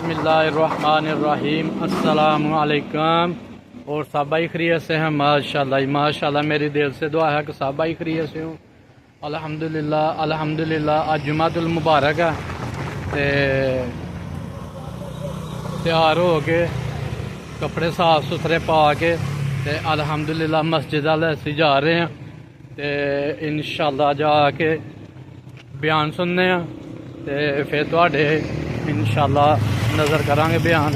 बिस्मिल्लाहिर्रहमानिर्रहीम अस्सलामु अलैकुम। और सब भाई खैरियत से हैं? माशाल्लाह माशाल्लाह, मेरी दिल से दुआ है कि सब भाई खैरियत से हो। अल्हम्दुलिल्लाह अल्हम्दुलिल्लाह। आज जुमातुल मुबारक है ते तैयार हो के कपड़े साफ सुथरे पा के ते अल्हम्दुलिल्लाह मस्जिद वाले असीं जा रहे हैं ते इंशाअल्लाह जाके बयान सुनने हैं ते फिर तुहाडे इंशाअल्लाह नज़र करांगे बयान।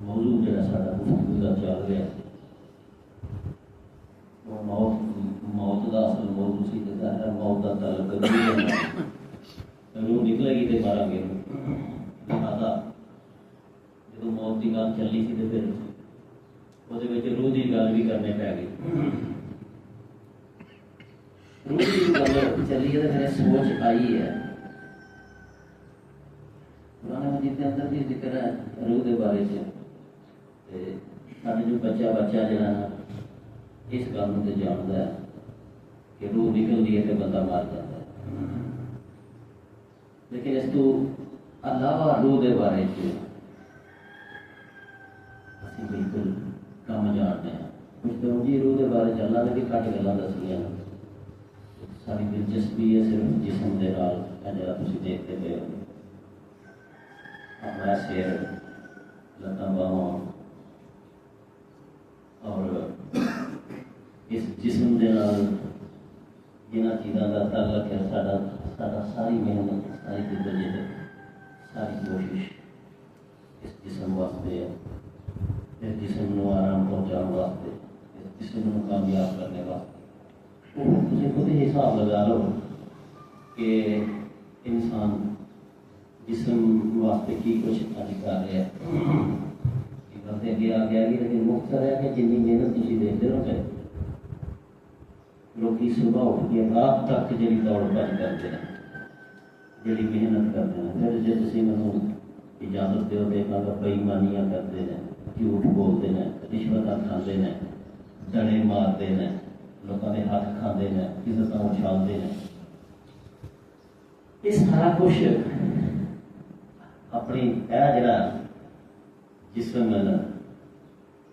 मौजू जरा साडा गुफ्तगू चल रहा मौत का असल मौजू सी है मौत का तलब रूह निकलेगी तो मारांगे। लिहाजा जो मौत की गल चली थी तो फिर वो रूह की गल भी करने पै गई। रूह की गल चली है तो मेरे सोच आई है पुराने मजीद के अंदर भी जिक्र है रूह के बारे में। जो बच्चा जरा इस गल को जानता है कि रूह निकलती है तो बंदा मर जाता है, लेकिन इस तो अलावा रूह के बारे में असं बिल्कुल कम जानते हैं। कुछ तो जी रूह के बारे चलना तो घट गल्लां दसियां सारी दिलचस्पी है सिर्फ जिसम के नाल जरा तुसीं देखते पे अपना सिर लत्तां बाहां और इस जिस्म के नाल जिन्हां चीज़ों का ताल्लुक है साडा सारी मेहनत सारी जिद्दोजहद सारी कोशिश इस जिस्म वास्ते है, इस जिस्म को आराम पहुँचाने वास्ते, इस जिस्म को कामयाब करने वास्ते। तुसीं खुद ही हिसाब लगा लो कि इंसान जिस्म वास्ते की कुछ अज कर रहा है। अगे आ गया लेकिन मुख्तर है कि जिन्नी मेहनत तुम देखते हो पे लोग सुबह उठ के रात तक जी दौड़ भज करते हैं, जी मेहनत करते हैं। फिर जो तुम मैं इजाजत दो तो बेईमानियां करते हैं, झूठ बोलते हैं, रिश्वत खाते हैं, दड़े मारते हैं, लोगों के हक खाते हैं, इज्जत उछालते हैं। ये सारा कुछ अपनी जरा जिस्म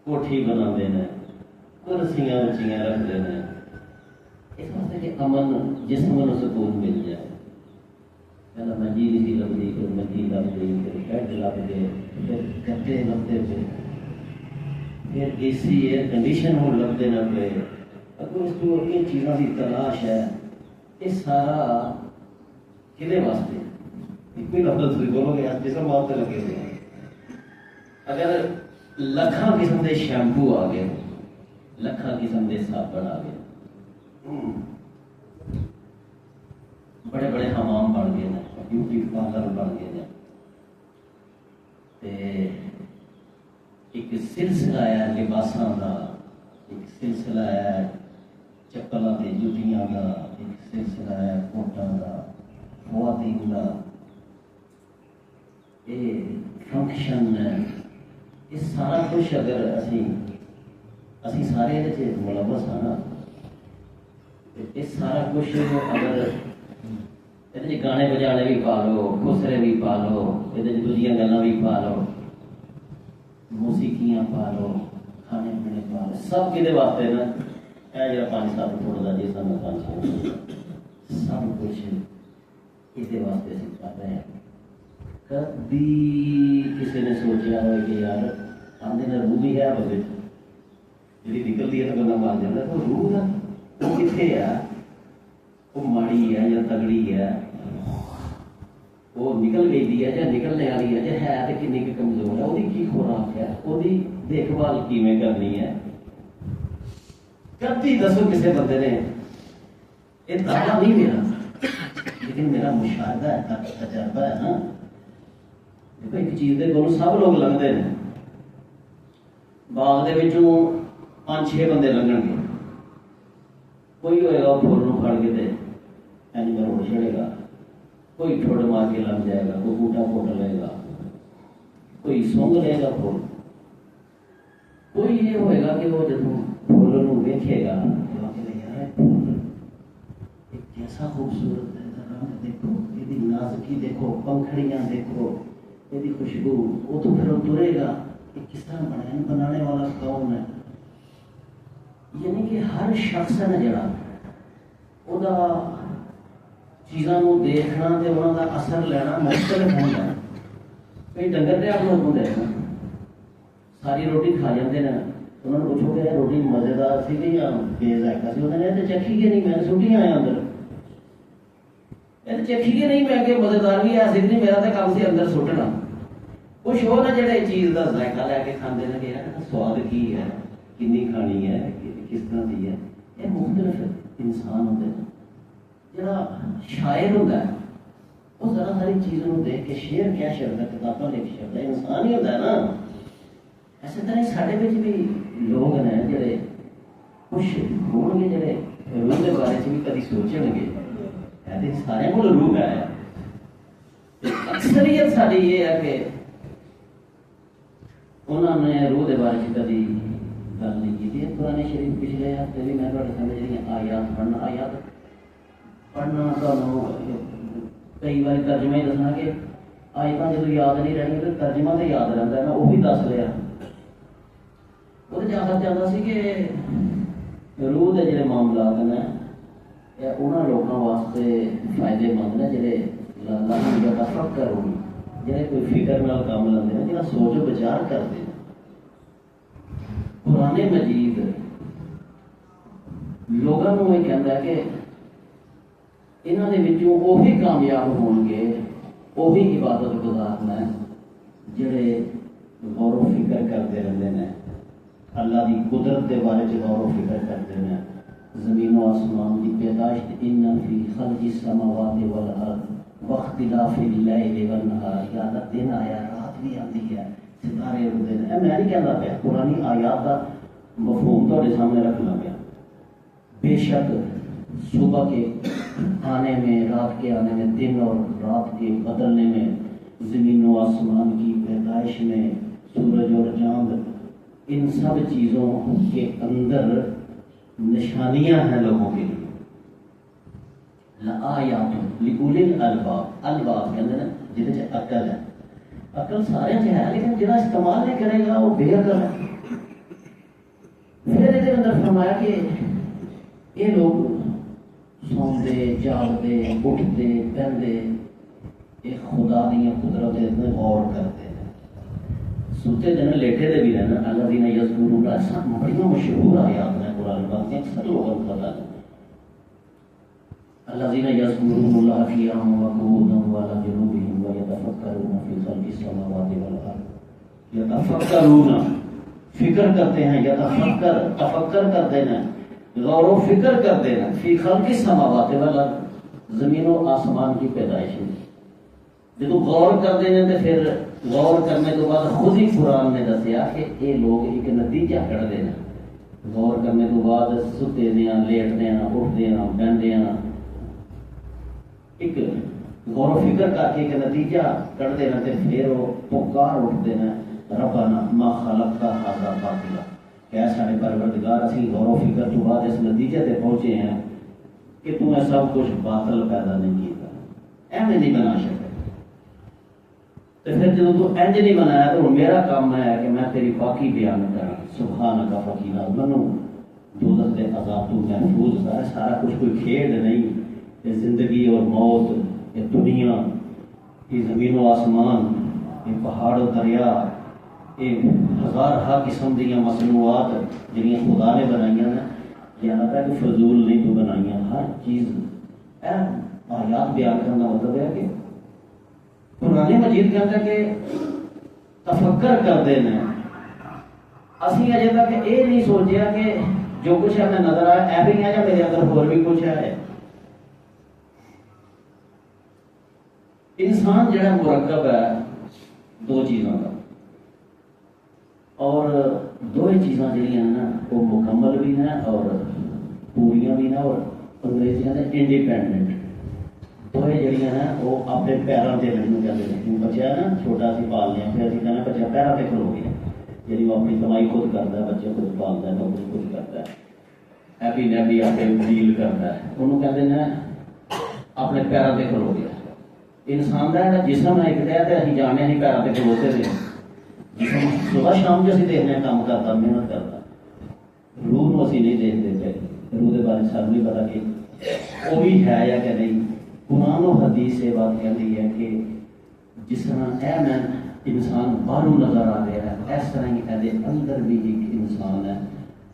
कोठी बनाते हैं, कुर्सियां उचियां रखते हैं इस वास्ते कि अमन जिस्म को सुकून मिल जाए। पहला मंजीर सी लभदी, फिर मकी लभ गई, फिर बेड लभ गए, फिर गद्दे लभदे पे, फिर एसी एयर कंडीशन हो लभदे न पे। अगर इसको इन चीज़ों की तलाश है, ये सारा किदे वास्ते कोई लफ्ज़ तुसीं बोलोगे यार जिसम माप ते लगे हुए हैं। अगर लखां किस्म के शैम्पू आ गए, लखां किस्म के साबन आ गए, बड़े बड़े हमाम बन गए हैं, ब्यूटी पार्लर बन गए हैं, एक सिलसिला है लिबासां का, एक सिलसिला है चप्पलों के जुतियां का, एक सिलसिला है कोटां का, ख्वातीन का, ये फंक्शन है, ये सारा कुछ अगर असी सारे ये मुलवस हाँ ना, ये सारा कुछ अगर ये गाने बजाने भी पा लो, खुसरे भी पा लो, ये दूजियां गल्लां भी पा लो, मौसीकियां पा लो, खाने पीने पा लो, सब कि वास्ते ना यह जो 5-7 फुट का जिसम है 5-6 सब कुछ ये वास्ते असीं कर रहे हैं। कभी किसी ने सोचा हो कि यार आंदे ना रूह भी है बस जी निकलती है तो बंदा मार जाता है, तो रूह है वो कितने है, वो माड़ी है या तगड़ी है, वो निकल गई है या निकलने वाली है, या है तो कितनी कमजोर है, उसकी की खुराक है, उसकी देखभाल किवें करनी है। कभी दसो किसी बंदे ने, ये दावा नहीं मेरा लेकिन मेरा मुशाहदा है, तजर्बा है ना। देखो एक चीज के कोलों सब लोग लंघते हैं, बाग के 5-6 बंदे लंघणगे, कोई होएगा फुल नूं फड़ के एनिमल उड़ छड़ेगा, कोई ठुड मार के लग जाएगा, कोई बूटा फुट लेगा, कोई सूंघ लेगा फुल, कोई ये होएगा कि वो जदों फुल नूं वेखेगा तो आखेगा यार फुल एक कैसा खूबसूरत है, रंग देखो, इसकी नाजुकी देखो, पंखड़ियां देखो, इसकी खुशबू, वो तो फिर तुरेगा कि किस तरह बने, बनाने वाला कौन है। यानी कि हर शख्स है ना जड़ा ਉਹਦਾ चीज़ों को देखना तो उन्होंने असर लेना मुख्तलिफ होता है। कई डंगर तो आप लोग होंगे ना सारी रोटी खा जाते हैं, उन्होंने पूछोगे रोटी मज़ेदार सी कि या बेजायका सी, उन्होंने तो चखी के नहीं, मैं सुटी आया अंदर, ये तो चखी के नहीं, मैं कि मज़ेदार भी है नहीं, मेरा तो काम से अंदर सुटना। कुछ हो ना जो चीज़ का जायका लैके खाते हैं कि यार स्वाद की है, कितनी खानी है, किस तरह की है, ये मुख्तलिफ इंसान होते हैं। जरा शायर होता है वो जरा सारी चीज़ों को देख के शेर क्या शब्द है, किताबा लिख शब्द है, इंसान ही होता है ना। ऐसे तरह साढ़े विच भी लोग हैं जोड़े कुछ होंगे जोड़े रूह के बारे में भी कभी सोचेंगे, है सारे को रूह है। अक्सरियत साड़ी ये है कि उन्होंने रूह के बारे में कभी गल नहीं की। पुराने शरीफ पिछले हफ्ते भी मैं सामने जी आयात पढ़ना, आयात पढ़ना तो कई बार तर्जमा ही दसना कि आयतां जो याद नहीं रहनी तो तर्जमा तो याद रहता है, मैं वही दस लिया। वो ज़्यादा चाहता सी कि रूह के जो मामलात ने उन्होंने लोगों वास्ते फायदेमंद ने जोड़े तफक्कर हो, जो कोई फिक्र नाल काम लेंदे ने, जो सोच विचार करते हैं। कुरान मजीद लोगों को यह कहता है कि इन्हों के विचों वही कामयाब होंगे, वही इबादत गुजार ने जोड़े गौर फिक्र करते रहते हैं, अल्लाह की कुदरत के बारे में गौर फिक्र करते हैं, ज़मीन व आसमान की पैदाइश, इन्ना फी खल्क़ि समावाति वल अर्ज़ वख्तिलाफ़िल लैली वन नहार, या दिन आया रात भी आती है, सितारे उड़ते हैं। मैं नहीं कहता पाया, पुरानी आयात का मफहूम तुहाडे सामने रखना पाया। बेशक सुबह के आने में, रात के आने में, दिन और रात के बदलने में, ज़मीन व आसमान की पैदाइश में, सूरज और चाँद, इन सब चीज़ों के अंदर निशानियां हैं लोगों के लिए। लायात लिउलिल अलबाब, अलबाब कहते हैं जिहदे च अकल है, अकल सारे च है लेकिन जिहड़ा इस्तेमाल नहीं करेगा वो बेअकल है। फिर इसके अंदर फरमाया कि ये लोग सौंदे, जागते, उठते, बहते, ये खुदा दी कुदरत में गौर करते हैं। सुते दिन लेटे दे भी रहना, अल्लाह दी यज़कुरूना, सब बड़ियां मशहूर आयात हैं कुरान पाक में, अक्सर लोगों को पता है। अल्लाज़ीना यज़कुरूनल्लाह क़ियामन व क़ुऊदन व अला जुनूबिहिम व यतफक्करूना फी खल्क़िस समावाति वल अर्द यतफक्करूना फिक्र करते हैं तफक्कर करते हैं गौर व फिक्र करते हैं फी खल्क़िस समावाति वल अर्द ज़मीन और आसमान की पैदाइश में जो गौर करते हैं तो फिर गौर करने के बाद खुद ही कुरान ने दसिया कि ये लोग एक नतीजा कढ़ते हैं गौर करने के बाद सुते लेटते उठते बहते एक गौर फिक्र करके एक नतीजा कढ़ते हैं तो फिर वो पुकार उठते हैं रब्बाना मा खलक़ता हाज़ा बातिला क्या साढ़े परवरदिगार असीं गौर फिक्र तो बाद इस नतीजे पर पहुंचे हैं कि तू यह सब कुछ बातिल पैदा नहीं किया एवं नहीं बना सकते तो फिर जो तू इंज नहीं बनाया तो मेरा काम है कि मैं तेरी पाकी बयान करा सुभानका फकीना मनु दोज़ख के अज़ाब तू महफूज है सारा कुछ कोई खेड नहीं ये जिंदगी और मौत ये दुनिया ये ज़मीन व आसमान ये पहाड़ और दरिया ये हज़ार किस्म दियाँ मसनूआत जिहड़ियां खुदा ने बनाइया ने ये अल्लाह ताला की फजूल नहीं तो बनाइया हर चीज़ आयात बयान करने का मतलब है कि कुरान मजीद कहता कि तफक्कर करते हैं असी अजे तक ये नहीं सोचा कि जो कुछ हमें नजर आया ऐ भी है या मेरे अंदर होर भी कुछ है इंसान जो मुरक्कब है दो चीज़ों का और दो ही चीज़ां जिहड़ियां ना वो मुकम्मल भी हैं और पूरियां भी हैं और अंग्रेजी कहते इंडिपेंडेंट दो जड़ियां हैं वो अपने पैरों से लगने कहते हैं बच्चा है ना छोटा सी पाल लिया फिर असं कहना बच्चा पैरों से खलो गया जी वो अपनी कमाई खुद करता है बच्चे खुद पालता है नौकरी खुद करता है हैप्पी नैपी आपे डील करता है उन्होंने कहते हैं अपने पैरों से खलो गया इंसान का जिसम है एक तो अं जाने नहीं पैरों से खलोते थे जिसम सुबह शाम जो असं देखने काम करता मेहनत करता रूह को असं नहीं देखते पे रूह के बारे सानू नहीं पता कि वो भी है या कि नहीं कुरान और हदीस से बात कहती है कि जिस तरह ए मैं इंसान बाहरों नजर आ रहा है इस तरह ही ए अंदर भी एक इंसान है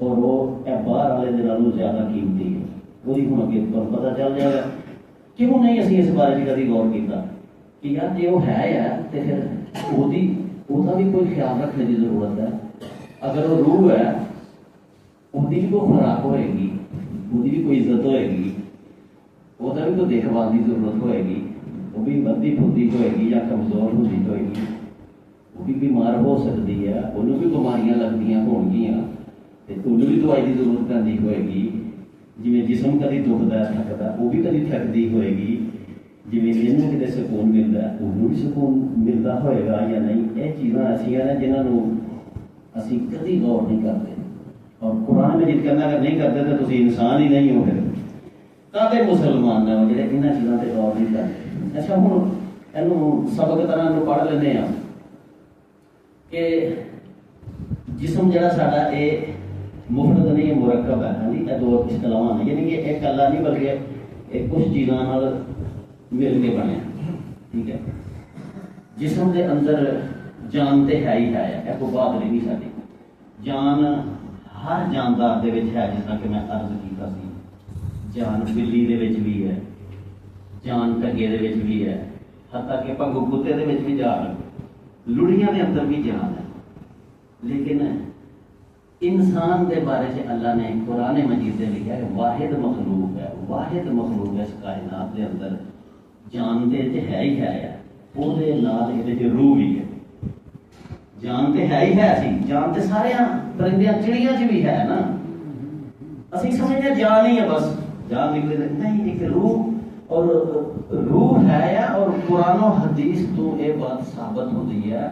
और वो बाहर वाले के नालों ज़्यादा कीमती है वही हम अगे तुम पता चल जाएगा क्यों नहीं असी इस बारे में कभी गौर किया कि यार जो है तो फिर उसका भी कोई ख्याल रखने की जरूरत है अगर वो रूह है उसकी भी कोई खुराक होएगी उसकी भी कोई इज्जत होएगी ਉਹਦਾ भी तो देखभाल की जरूरत होएगी वो भी बदी फुद्दी होएगी या कमजोर होती होएगी वो भी बीमार हो सकती है उन्होंने भी बीमारियां लगदियां होणगियां ते उन्होंने भी दवाई की जरूरत पैंदी होएगी जिवें जिसम कभी दुखदा थकदा वो भी कभी थकदी होएगी जिवें इन्हूं किते सुकून मिलदा उन्होंने भी सुकून मिलता होएगा या नहीं ये चीज़ां ऐसियां ने जिन्होंने असीं कभी गौर नहीं करते और कुरान में जिद कहना अगर नहीं करते तो तुसीं इंसान ही नहीं हो फिर कादे मुसलमान ने जो इन्होंने चीज़ों पर गौर नहीं करते अच्छा हम इनू सबक तरह पढ़ लेने कि जिसम जरा साडा ये मुफरद नहीं है मुरक्कब है हाँ जी ये दो इस्तेलावान है यानी कि एक अल्लाह नहीं बल्कि एक कुछ चीज़ों मिल के बने ठीक है जिसम के अंदर जान तो है ही है एक बात नहीं साड़ी जान हर जानदार के है जिस कि मैं अर्ज किया जान बिल्ली दे विच भी है जान टगे दे विच भी है हत्ता कि भंगू कुत्ते दे विच भी जान लुड़ियां दे अंदर भी जान है लेकिन इंसान के बारे में अल्लाह ने कुरान मजीद में लिखा है वाहिद मखलूक है इस कायनात के अंदर जान दे है ही है ਉਹਦੇ ਨਾਲ ਇਹਦੇ ਚ रूह भी है जान तो है ही है सी जान तो सारे परिंदियां चिड़ियां च भी है ना असं समझते जान ही है बस जान निकले नहीं एक रूह और रूह है और कुरान और हदीस तो ये बात साबित होती है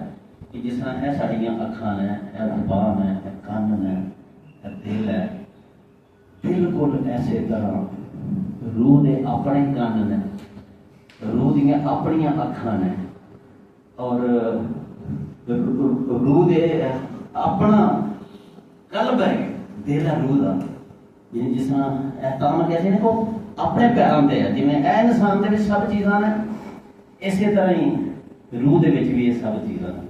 कि जिस तरह है साड़ियाँ अखां ने जबान है कान है दिल है बिल्कुल ऐसे तरह रूह के अपने कान ने रूह दियाँ अपनियां अखां ने और रूह दे अपना कल्ब है दिल है रूह का जिस तरह काम कहते हैं वो अपने पैरों से है जिवें ए इंसान के सब चीज़ां ने इस तरह ही रूह के भी ये सब चीज़ां ने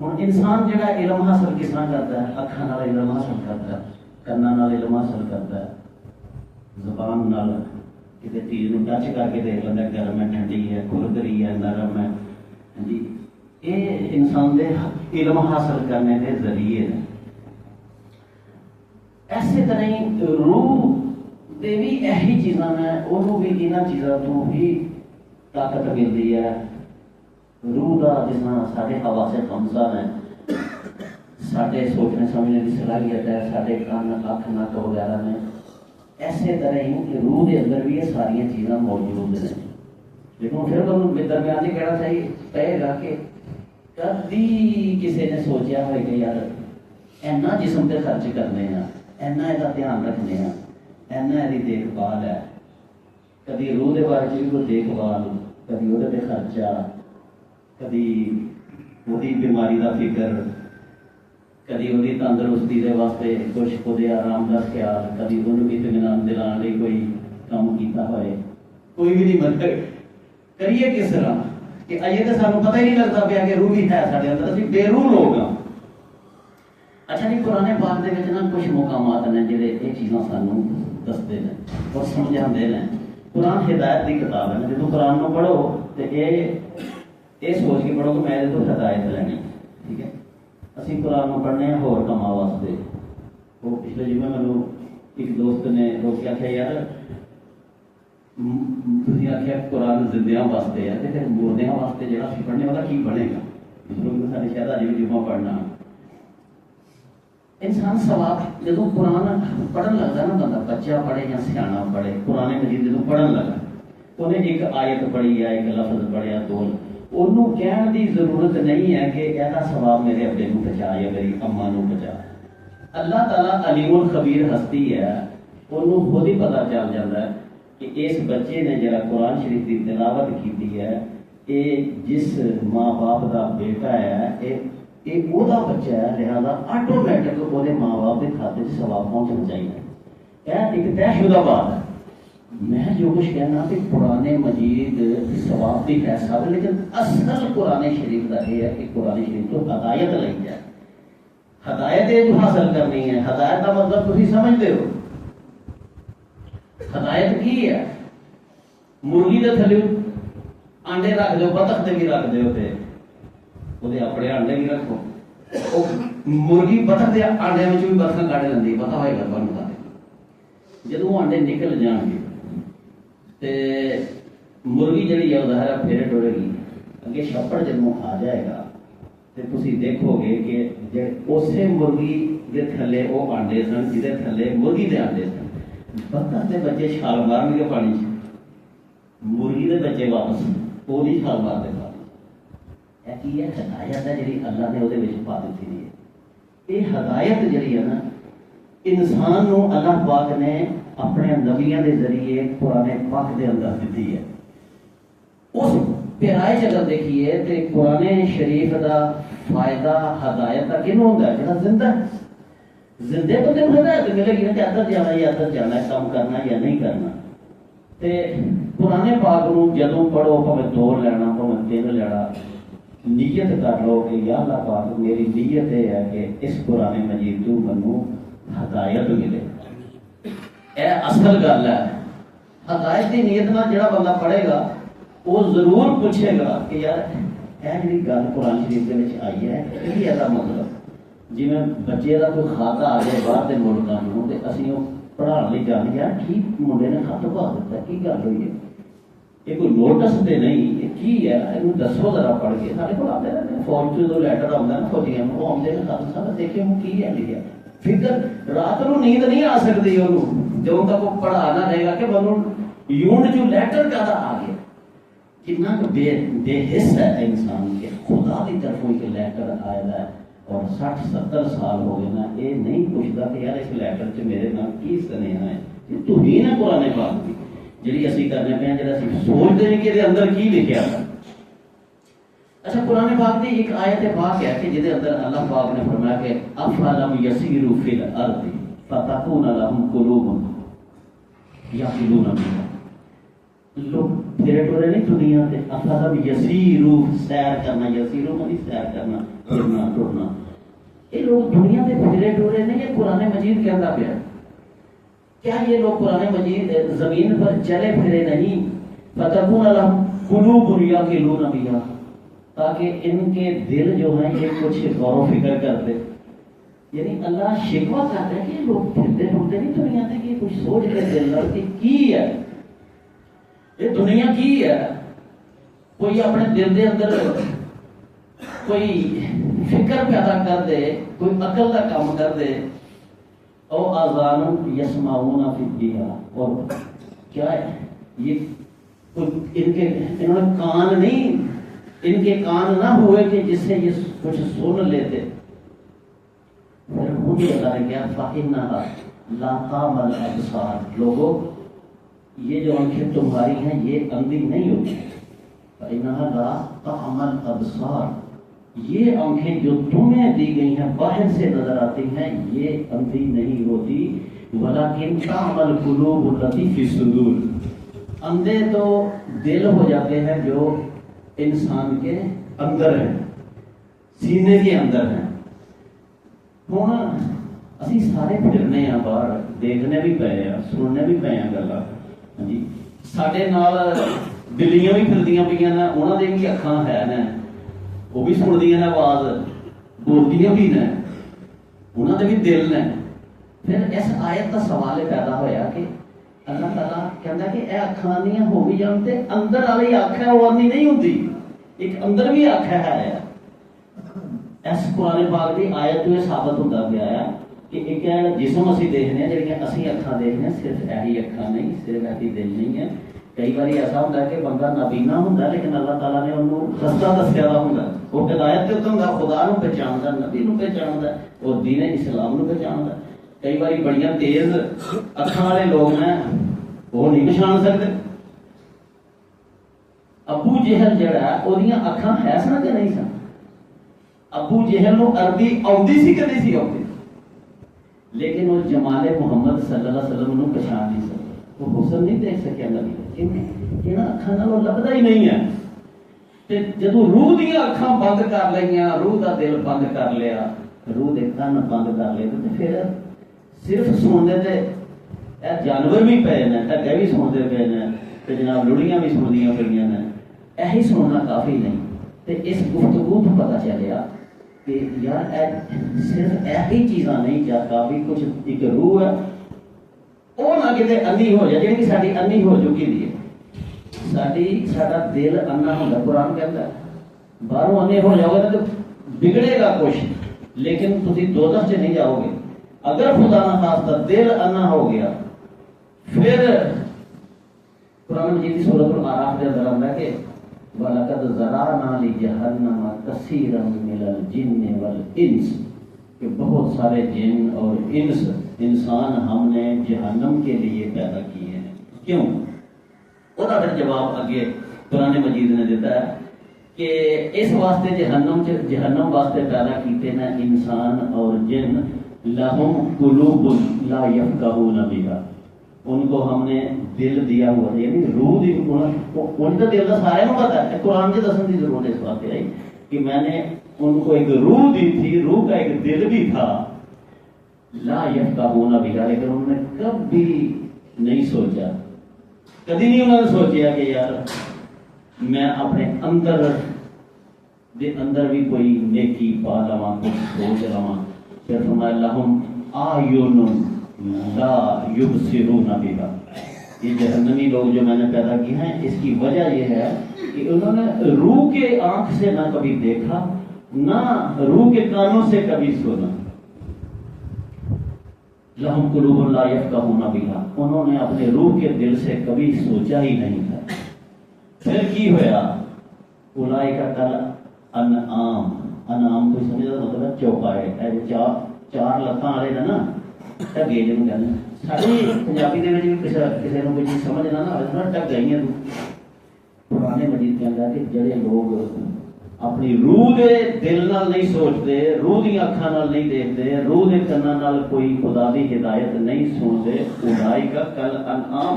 हुण इंसान जो इलम हासिल किस तरह करता है अखां नाल इलम हासिल करता है कन्नां नाल इलम हासिल करता है जबान नाल किसी चीज़ को टच करके देख लेंदा गर्म है ठंडी है खुरदरी है नरम है जी ये इंसान के इल्म हासिल करने के जरिए ने। इस तरह ही रूह के भी यही चीज़ां ने, उन्होंने भी इन्होंने चीज़ों तो ही ताकत मिलती है। रूह का जिस तरह साढ़े हवासे खमसा ने, साढ़े सोचने समझने की सलाहियत है, साढ़े कान अख नक वगैरह ने, इसे तरह ही रूह के अंदर भी ये सारिया चीज़ां मौजूद हैं। लेकिन फिर दरम्यान ही कहना चाहिए कहेगा कि कभी किसी ने सोचा हो कि यार इन्ना जिसम से खर्च करने हैं, इन्ना इसका ध्यान रखने हैं, इन्ना इसकी देखभाल है, कभी रूह के बारे में भी कोई देखभाल, कभी वो खर्चा, कभी वही बीमारी का फिक्र, कभी वो तंदुरुस्ती के वास्ते कुछ वो आराम का ख्याल, कभी उन्होंने इत्मीनान दिलाने कोई काम किया होए, कोई भी नहीं मतलब करिए किस तरह कि अजे तो सानू पता ही नहीं लगता पाया कि रूह भी है साढ़े अंदर, असं बेरूह लोग हाँ। अच्छा जी पुराने पाक दे विच ना कुछ मुकामात ने जिहड़े ये चीज़ां सानू दसते हैं और समझाते हैं। कुरान हिदायत की किताब है, जो कुरान को पढ़ो तो ये सोच के पढ़ो कि मैं ये तो हिदायत लैनी, ठीक है। असीं कुरान को पढ़ने होर कामां वास्ते। वो पिछले जिम्मे मैनू एक दोस्त ने रोक आख्या यार तुसीं आख्या कुरान जिंदियां वास्ते है तो फिर मुर्दियां वास्ते जिहड़ा असीं पढ़ने वाला की बनेगा। लोग साढ़े शहर अजे भी जुम्मा पढ़ना इंसान सवाब जो कुरान पढ़न लगता ना, बंदा बच्चा पढ़े या सियाना पढ़े, कुरान मजीद जो पढ़न लगा उन्हें एक आयत पढ़ी या एक लफ्ज पढ़िया दो, उन्होंने कहने की जरूरत नहीं है कि यह सवाब मेरे अब्बे को पहुँचा या मेरी अम्मा को पहुँचा। अल्लाह ताला अलीमुल खबीर हस्ती है, उन्होंने खुद ही पता चल जाता है कि इस बच्चे ने जरा कुरान शरीफ की तिलावत की है, ये जिस माँ बाप का बेटा है ये ओदा बच्चा है, लिहाजा ऑटोमैटिक वो माँ बाप के खाते से सवाब पहुँचना चाहिए। यह एक तयशुदा बात है। मैं जो कुछ कहना कि कुरान मजीद सवाब भी है सब, लेकिन असल कुरान शरीफ का यह है कि कुरान शरीफ तो हदायत लगी जाए, हदायत जो हासिल करनी है। हदायत का मतलब तुम समझते हो, हदायत की है मुर्गी के थले आंडे रख दो, बतख के भी रख दो, ਉਹਦੇ ਆਪਣੇ ਆਂਡੇ ਵੀ ਰੱਖੋ। ਉਹ ਮੁਰਗੀ ਬਤਖ ਦੇ ਆਂਡਿਆਂ ਵਿੱਚੋਂ ਵੀ ਬਤਖਾਂ ਕੱਢ ਲੈਂਦੀ, ਪਤਾ ਹੋਏਗਾ ਤੁਹਾਨੂੰ ਤਾਂ। ਜਦੋਂ ਆਂਡੇ ਨਿਕਲ ਜਾਣਗੇ ਤੇ ਮੁਰਗੀ ਜਿਹੜੀ ਆ ਉਹਦਾ ਹਰਾ ਫੇਰੇ ਟੁਰੇਗੀ, ਅੱਗੇ ਛੱਪੜ ਜਦੋਂ ਆ ਜਾਏਗਾ ਤੇ ਤੁਸੀਂ ਦੇਖੋਗੇ ਕਿ ਜੇ ਉਸੇ ਮੁਰਗੀ ਦੇ ਥੱਲੇ ਉਹ ਆਂਡੇ ਸਨ ਜਿਹਦੇ ਥੱਲੇ ਮੁਰਗੀ ਦੇ ਆਂਡੇ ਸਨ, ਬਤਖ ਦੇ ਬੱਚੇ ਛਾਲ ਮਾਰਨਗੇ ਪਾਣੀ 'ਚ, ਮੁਰਗੀ ਦੇ ਬੱਚੇ ਵਾਪਸ ਉਹ ਨਹੀਂ ਛਾਲ ਮਾਰਦੇ। की है हदायत है जी अल्लाह ने वो पा दी है। ये हदायत जी है ना इंसान को अल्लाह पाक ने अपने नबियों के जरिए कुरान पाक के अंदर दी है। उस प्यारे च अगर देखिए तो कुरान शरीफ का फायदा हदायत का किनू होता है, जो जिंदा जिंदे तो दिन हदायत मिलेगी ना कि अदर जाना या अदर जाना, काम करना या नहीं करना। तो कुरान पाक को जदों पढ़ो भावें 2 लैना भावें 3 लैना, नीयत कर लो कि या अल्लाह पाक मेरी नीयत है कि इस कुरान मजीद तू मनु हदायत मिले। यह असल गल है। हदायत की नीयत में जो बंदा पढ़ेगा वो जरूर पूछेगा कि यार यह जी गल कुरान शरीफ के आई है यदा मतलब जिमें बच्चे का कोई खाता आ जाए बाहर के मुल्कों में तो असं वो पढ़ाने जाने यार ठीक मुंडे ने खत पा दिता की गल हुई है, ये कोई नोटिस तो नहीं, ये की है इन्हू दसो जरा पढ़ के। साढ़े को आते रहते फौज से जो लैटर आता ना फौजियों को आते हैं खत सारा देखे वो की है लिखा, फिर रात को नींद नहीं आ सकती उन्होंने जो तक वो पढ़ा ना रहेगा कि मनु यूनिट जो लैटर का आ गया कितना बेहिस है इंसान के। खुदा की तरफों एक लैटर आया है और 60-70 साल हो गए ना, ये नहीं पूछता कि यार इस लैटर च मेरे नाम की स्नेहा है, तू ही ना कुरान पाक की जी असीं करने पे जो सोचते हैं कि अंदर की लिखा था। अच्छा कुरान पाक की एक आयत पाक है कि जिहदे अंदर अल्लाह पाक ने फरमाया कि अफलम यसीरू फिल अर्दी फतकून लहुम कुलूबुन यक़िलून बिहा। लोग फिरे टुरे नहीं दुनिया से, अफलम यसीरू सैर करना, यसीरू मतलब सैर करना, फिरना टुरना, ये लोग दुनिया से फिरे टुरे नहीं, ये कुरान मजीद कहता पाया। क्या ये लोग कुरान मजीद जमीन पर चले फिरे नहीं? फतकून लहुम कुलूबुन यक़िलून बिहा, ताकि इनके दिल जो हैं ये कुछ गौर फिक्र करते। यानी अल्लाह शिकवा करता है कि लोग फिरते फुरते नहीं दुनिया से कि कुछ सोच के दिल कि की है ये दुनिया की है। कोई अपने दिल के अंदर कोई फिक्र पैदा कर दे, कोई अकल का काम कर दे। और आज़ान यस्माऊना फिद्दिया, और क्या है ये कोई इन्होंने कान नहीं, इनके कान ना हुए कि जिससे ये कुछ सुन लेते। फिर मुझे अल्लाह ने क्या फ़ाइन्ना ला तामल अब्सार, लोगों ये जो आंखें तुम्हारी हैं ये अंधी नहीं होती। फ़ाइन्ना ला तामल अब्सार, ये आंखें जो तुम्हें दी गई हैं बाहर से नजर आती हैं ये अंधी नहीं होती। वलाकिन तामल कुलूब लती फी सुदूर, अंधे तो दिल हो जाते हैं जो इंसान के अंदर है, सीने के अंदर है। ਹੁਣ ਅਸੀਂ ਸਾਰੇ ਫਿਰਨੇ ਆ ਬਾਹਰ, ਦੇਖਣੇ ਵੀ ਪਏ ਆ, ਸੁਣਨੇ ਵੀ ਪਏ ਆ ਗੱਲਾਂ। ਹਾਂਜੀ, ਸਾਡੇ ਨਾਲ ਬਿੱਲੀਆਂ ਵੀ ਫਿਰਦੀਆਂ ਪਈਆਂ ਨੇ, ਉਹਨਾਂ ਦੇ ਵੀ ਅੱਖਾਂ ਹੈ ਨੇ, ਉਹ ਵੀ ਸੁਣਦੀਆਂ ਨੇ ਆਵਾਜ਼, ਬੋਲਦੀਆਂ ਵੀ ਨੇ, ਉਹਨਾਂ ਦੇ ਵੀ ਦਿਲ ਨੇ। ਫਿਰ ਇਸ ਆਇਤ ਦਾ ਸਵਾਲ ਇਹ ਪੈਦਾ ਹੋਇਆ ਕਿ ਅੱਲਾਹ ਤਾਲਾ ਕਹਿੰਦਾ ਕਿ ਇਹ ਅੱਖਾਂ ਦੀਆਂ ਹੋ ਵੀ ਜਾਣ ਤੇ ਅੰਦਰ ਵਾਲੀ ਅੱਖ ਹੈ ਉਹ ਅੰਨੀ ਨਹੀਂ ਹੁੰਦੀ, ਇੱਕ ਅੰਦਰ ਵੀ ਅੱਖ ਹੈ। इस कुरान पाक की आयत तो यह साबित होता गया है कि एक जिसम असी देखने जो असी अखा देखने सिर्फ यही अखा नहीं, सिर्फ यही दिल नहीं है। कई बार ऐसा होता है कि बंदा नाबीना होंगे लेकिन अल्लाह ताला ने उन्होंने रस्ता दसिया होंगे, वो हिदायत के उत्ते होंगे, खुदा को पहचानता, नबी को पहचानता और दीन इस्लाम को पहचानता। कई बार बड़िया तेज अखा वाले लोग ने वो नहीं पछाण सकते। अबू जहल जड़ा ओदियां अखा है सन कि नहीं सन? अबू जहल को अरबी आती सी कि नहीं सी आती, लेकिन वो जमाले मुहम्मद सल्लल्लाहु अलैहि वसल्लम को पहचान नहीं सके, वो हुस्न नहीं देख सके नबी कि अखा नाल लभदा ही नहीं है। ते जदों रूह दी अखा बंद कर लईयां, रूह दा दिल बंद कर लिया, रूह दे कान बंद कर ले, तो फिर सिर्फ सुनने ते ए जानवर भी पे ने, ढगे भी सुनते पे ने, ते जनाब लुड़ियां भी सुनदियां पईयां ने, यही सुनना काफी नहीं। ते इस गुफ्तगू तो पता चलिया कि यार सिर्फ ऐसी चीज़ां नहीं, या काफी कुछ एक रूह है वो ना किते अन्नी हो जाए, जिहड़ी साडी अन्नी हो चुकी दी है। साडा दिल अन्ना होंदा, कुरान कहता है बाहरों अन्ने हो जाओगे तो बिगड़ेगा कुछ, लेकिन तुसीं दोज़ख च नहीं जाओगे। अगर खुदा ना खास्ता दिल अन्ना हो गया, फिर कुरान मजीद की सूरत अल आराफ के अंदर आंदा कि वलकद ज़राना लिजहन्नम कसीरन मिनल जिन्न वल इंस, कि बहुत सारे जिन और इंस इंसान हमने जहन्नम के लिए पैदा किए हैं। क्यों? उसका फिर जवाब आगे कुरान मजीद ने देता है कि इस वास्ते जहन्नम वास्ते पैदा किए ना इंसान और जिन, लहुम कुलूबुन ला यफ़क़हून बिहा, उनको हमने दिल दिया हुआ है, यानी रूह दी उनका दिल का सारे में पता है। कुरान के दसन की जरूरत इस बात आई कि मैंने उनको एक रूह दी थी, रूह का एक दिल भी था। ला यफ़क़हून बिहा, लेकिन उन्होंने कभी नहीं सोचा, कभी नहीं उन्होंने सोचा कि यार मैं अपने अंदर भी कोई नेकी पा लवा, कुछ सोच लवा। फिर फरमाया लहुम आयुनुन ला युबसिरूना बिहा, ये जहन्नमी लोग जो मैंने पैदा किए हैं इसकी वजह यह है कि उन्होंने रूह के आंख से ना कभी देखा, ना रूह के कानों से कभी सुना। लहुम कुलूबुन ला यफ़क़हून बिहा, उन्होंने अपने रूह के दिल से कभी सोचा ही नहीं था। फिर की होया, उलाइका कल अनआम, अनाम कोई समझदा मतलब चौपाए, चार लत्तां वाले ने ना ढगे जिन्होंने कहते। साड़ी पंजाबी के भी किसी को कोई चीज़ समझ ना आए ना ढगा ही है। पुराने मजीद कहता कि जड़े लोग अपनी रूह के दिल नाल नहीं सोचते, रूह दी अखां नाल नहीं देखते, रूह के कन्नां नाल कोई खुदा दी हिदायत नहीं सुनते, उलाइका कल अनआम,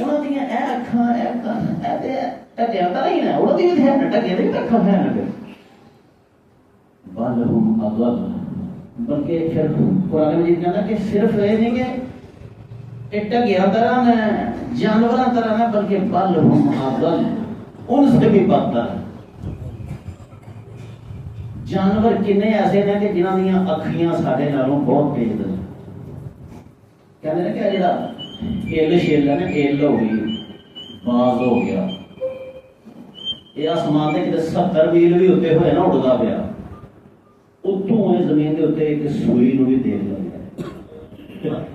उन्हां दीयां ए अखां ए कन ए ते ढगियां तां नहीं ने, उन्हां दी भी है ढगियां दी अखां है ना, बल हुम अज़ल, बल्कि फिर कुरान मजीद कहता कि सिर्फ ये नहीं कि ढगियां तरह ने, जानवरों तरह ने, बल्कि बल हुम अज़ल, उनसे भी बदतर है। जानवर किन्ने ऐसे ने कि जिन्हां दीयां अखियां साडे नालों बहुत तेज ने। कहते हैं कि जो इल शिल है ना, इल हो गई, बाज हो गया, ये आसमान के कितने 70 मील भी उत्ते होए ना उड़दा पिया, उत्तों ये जमीन के उत्ते एक सूई नूं भी देख लैंदा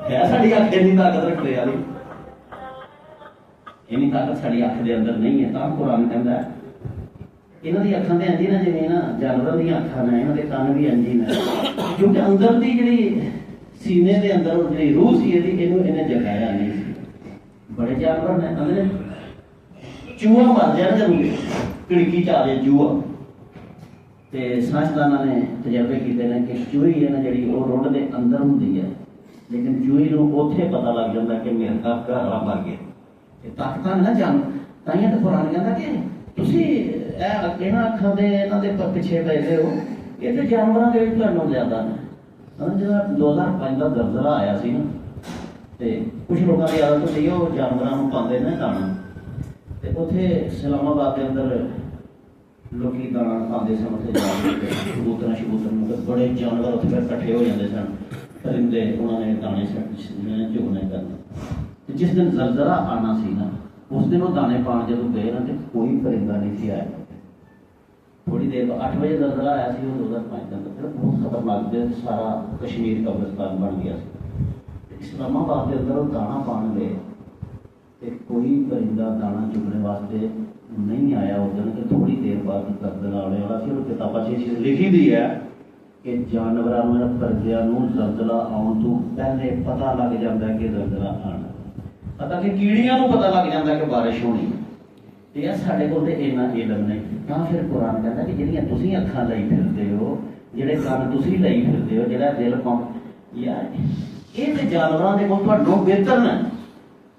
है। साडी अख इन्नी ताकत रखदे वाली, इन्नी ताकत साडी अख दे अंदर नहीं है। तां कुरान कहंदा है इन्हां दी अखां ते इंज ही ना जिवें ना जानवरां दी अखां ने, इन्हां दे कंन भी इंज ही ने, क्योंकि अंदर दी जिहड़ी सीने दे अंदर जिहड़ी रूह सी इन्हें जगाया नहीं सी। बड़े जानवर ने अंदर चूहा मर जाए ना जरूर खिड़की च आ जाए चूहा, तो साइंसदाना ने तजर्बे किए हैं कि चूही है ना जी वो रुढ़ के अंदर होंगी है, लेकिन चूही को उत्थे पता लग जाता कि मेरे घर वाला मर गया। ताकत ना जान ताइयां तो कुरान कहता कि तुसी इन्हां अखां दे इन्हां दे पिछे पैदे हो, ये तो जानवरों के तुहानूं ज़्यादा ने। जो 2005 का दलदला आया सी ना, तो कुछ लोगों की आदत होती है वो जानवरों को पाते हैं दाना, तो उत्थे इस्लामाबाद के अंदर लोग दाना पाते सन, उत्थे जाके कबूतर शबूतर बड़े जानवर उत्थे फिर कट्ठे हो जाते सन, परिंदे उन्होंने दाने चुगने करना। जिस दिन दलदला आना सी ना, उस दिन वो दाने पान जो गए ना, तो कोई परिंदा नहीं सी आया। थोड़ी देर 8 बजे दलदला आया सी, 2005 के अंदर बहुत खतरनाक, सारा कश्मीर कब्रिस्तान बन गया। इस्लामाबाद के अंदर वो दाना पान गए, तो कोई परिंदा दाना चुगने वास्ते नहीं आया उस दिन। कि थोड़ी देर बाद दलदला आने वाला सी, किताबा च लिखी दी है कि जानवरों परिंदियां दलदला आने तो पहले पता लग जाता है कि दलदला आना, पता कि कीड़ियां पता लग जाता है कि बारिश होनी। तो यार साढ़े को इन्ना इलम नहीं। हाँ फिर कुरान कहता कि जिहड़ियां तुसीं अखां लई फिरदे हो, जिहड़े कन्न तुसीं लई फिरदे हो, जिहड़ा दिल कौन, यार ये तो जानवरों के कोल तुहाडों बेहतर ने,